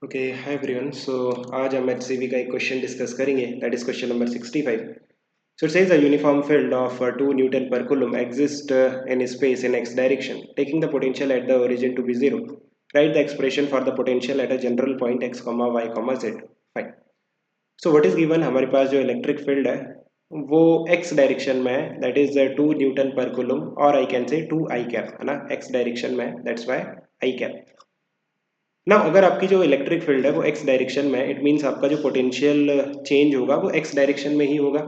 Okay hi everyone. सो आज हम HCV का एक क्वेश्चन डिस्कस करेंगे, that is question number 65. So it says a uniform field of 2 Newton per coulomb exists in space in x direction, taking the potential at the origin to be 0. Write the expression for the potential at a general point x, y, z. Fine. So what is given, हमारे पास जो electric field है वो x direction में है, that is 2 Newton पर coulomb, और I can say 2 I cap, है ना, x डायरेक्शन में, दैट्स वाई आई कैप. ना अगर आपकी जो इलेक्ट्रिक फील्ड है वो एक्स डायरेक्शन में है, इट मीन्स आपका जो पोटेंशियल चेंज होगा वो एक्स डायरेक्शन में ही होगा,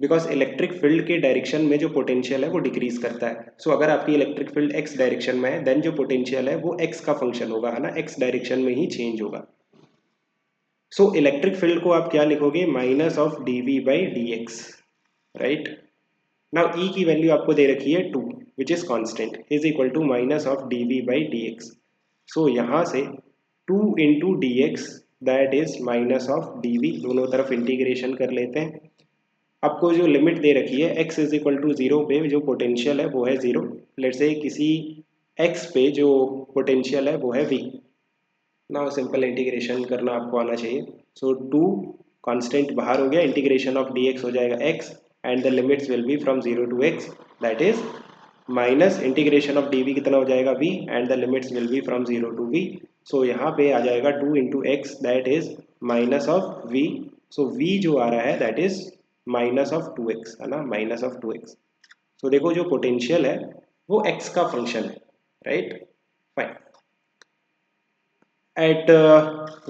बिकॉज इलेक्ट्रिक फील्ड के डायरेक्शन में जो पोटेंशियल है वो डिक्रीज करता है. सो अगर आपकी इलेक्ट्रिक फील्ड एक्स डायरेक्शन में है देन जो पोटेंशियल है वो एक्स का फंक्शन होगा, है ना, एक्स डायरेक्शन में ही चेंज होगा. सो इलेक्ट्रिक फील्ड को आप क्या लिखोगे, minus of d v by d x, right. Now E की वैल्यू आपको दे रखी है 2 which is constant, is equal to minus of d v by d x. So यहाँ से 2 into d x that is minus of d v, दोनों तरफ integration कर लेते हैं. आपको जो लिमिट दे रखी है x इज इक्वल टू 0 पे जो पोटेंशियल है वो है 0. लेट्स से किसी x पे जो पोटेंशियल है वो है v. ना सिंपल इंटीग्रेशन करना आपको आना चाहिए. सो 2 कांस्टेंट बाहर हो गया, इंटीग्रेशन ऑफ dx हो जाएगा x and the limits will be from 0 to x, that is minus integration of dv कितना हो जाएगा v and the limits will be from 0 to v. So यहाँ पे आ जाएगा 2 into x that is minus of v. So v जो आ रहा है that is minus of 2x, है ना, माइनस ऑफ 2x. तो देखो जो पोटेंशियल है वो x का फंक्शन है, right. Fine. Eight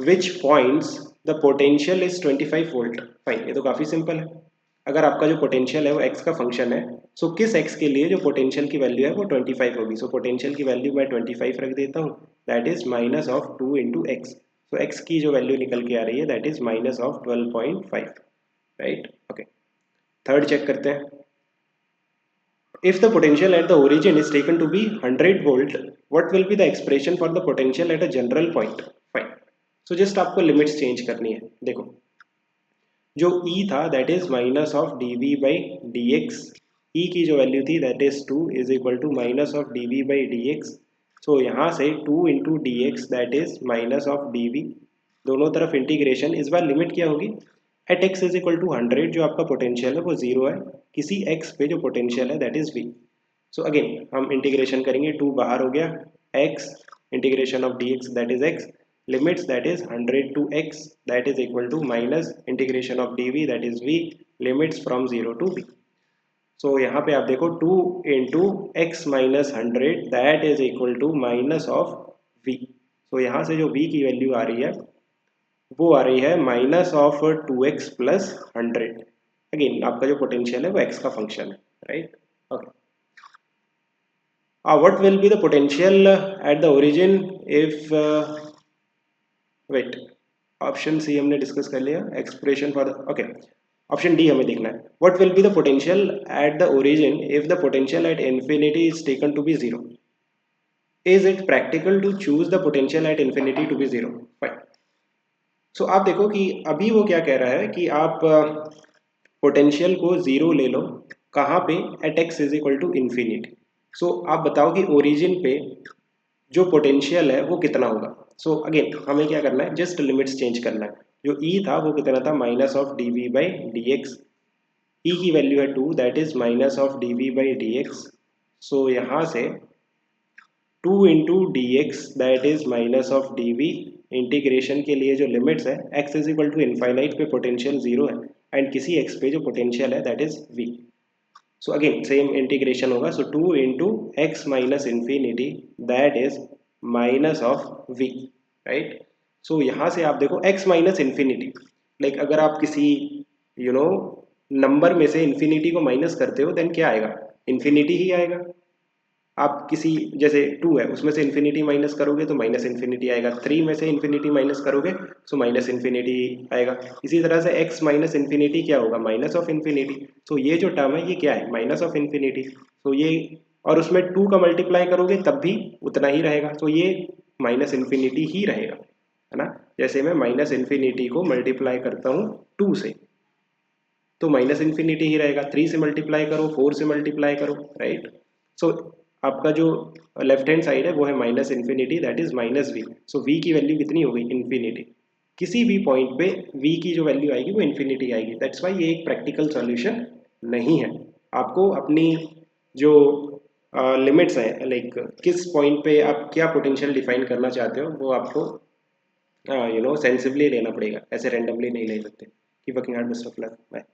which points the potential is 25 volt. Fine, ये तो काफ़ी सिंपल है. अगर आपका जो पोटेंशियल है वो x का फंक्शन है, सो किस x के लिए जो पोटेंशियल की वैल्यू है वो 25 होगी. सो पोटेंशियल की वैल्यू मैं 25 रख देता हूँ, that is minus of 2 into x. तो x की जो वैल्यू निकल के आ रही है that is minus of 12.5, right. Okay, third check करते हैं. If the potential at the origin is taken to be 100 volt, what will be the expression for the potential at a general point? Fine. So just आपको limits change करनी है. देखो जो E था that is minus of d v by d x. E की जो value थी that is 2 is equal to minus of d v by d x. So यहाँ से 2 into d x that is minus of d v, दोनों तरफ integration. इस बार limit क्या होगी, at x is equal to 100 जो आपका पोटेंशियल है वो 0 है, किसी x पे जो पोटेंशियल है that is v. So again हम इंटीग्रेशन करेंगे, 2 बाहर हो गया, x integration of dx that is x, limits that is 100 to x that is equal to minus integration of dv that is v, limits from 0 to v. So यहाँ पे आप देखो 2 into x minus 100 that is equal to minus of v. So यहाँ से जो v की value आ रही है वो आ रही है minus of 2x plus 100. Again आपका जो पोटेंशियल है वो x का फंक्शन है, right. Okay, what will be the potential at the origin if, wait, option C हमने डिस्कस कर लिया, expression for the, okay, option D हमें देखना है. What will be the potential at the origin if the potential at infinity is taken to be 0. Is it practical to choose the potential at infinity to be 0? Fine. So आप देखो कि अभी वो क्या कह रहा है कि आप पोटेंशियल को 0 ले लो, कहाँ पे, at x is equal to infinity. So आप बताओ कि ओरिजिन पे जो पोटेंशियल है वो कितना होगा. सो अगेन हमें क्या करना है, जस्ट लिमिट्स चेंज करना है. जो ई था वो कितना था, minus of d v by d x. E की वैल्यू है 2 that is minus of d v by d x. So यहाँ से 2 into d x that is minus of d v, integration के लिए जो लिमिट्स है x is equal to infinite पे potential 0 है एंड किसी x पे जो पोटेंशियल है that is v. So again same integration होगा. So 2 into x minus infinity that is minus of v, right. So यहाँ से आप देखो x माइनस इन्फिनिटी, लाइक अगर आप किसी नंबर में से इन्फिनिटी को माइनस करते हो देन क्या आएगा, इन्फिनिटी ही आएगा. आप किसी जैसे 2 है उसमें से इन्फिनिटी माइनस करोगे तो माइनस इन्फिनिटी आएगा, 3 में से इन्फिनिटी माइनस करोगे तो माइनस इन्फिनिटी आएगा. इसी तरह से x माइनस इन्फिनिटी क्या होगा, माइनस ऑफ इन्फिनिटी. तो ये जो टर्म है ये क्या है, माइनस ऑफ इन्फिनिटी. तो ये, और उसमें 2 का मल्टीप्लाई करोगे तब भी उतना ही रहेगा, तो ये माइनस इन्फिनिटी ही रहेगा, है ना. जैसे मैं माइनस इन्फिनिटी को मल्टीप्लाई करता हूँ 2 से तो माइनस इन्फिनिटी ही रहेगा, 3 से मल्टीप्लाई करो, 4 से मल्टीप्लाई करो, राइट. सो आपका जो लेफ्ट हैंड साइड है वो है minus infinity, that is minus v. So v की वैल्यू कितनी हो गई, इन्फिनिटी। किसी भी पॉइंट पे वी की जो वैल्यू आएगी वो इन्फिनिटी आएगी, दैट्स वाई ये एक प्रैक्टिकल सॉल्यूशन नहीं है। आपको अपनी जो लिमिट्स हैं, लाइक किस पॉइंट पे आप क्या पोटेंशियल डिफाइन करना चाहते हो, वो आपको सेंसिबली लेना पड़ेगा, ऐसे रैंडमली नहीं ले सकते। Keep working hard, best of luck, bye.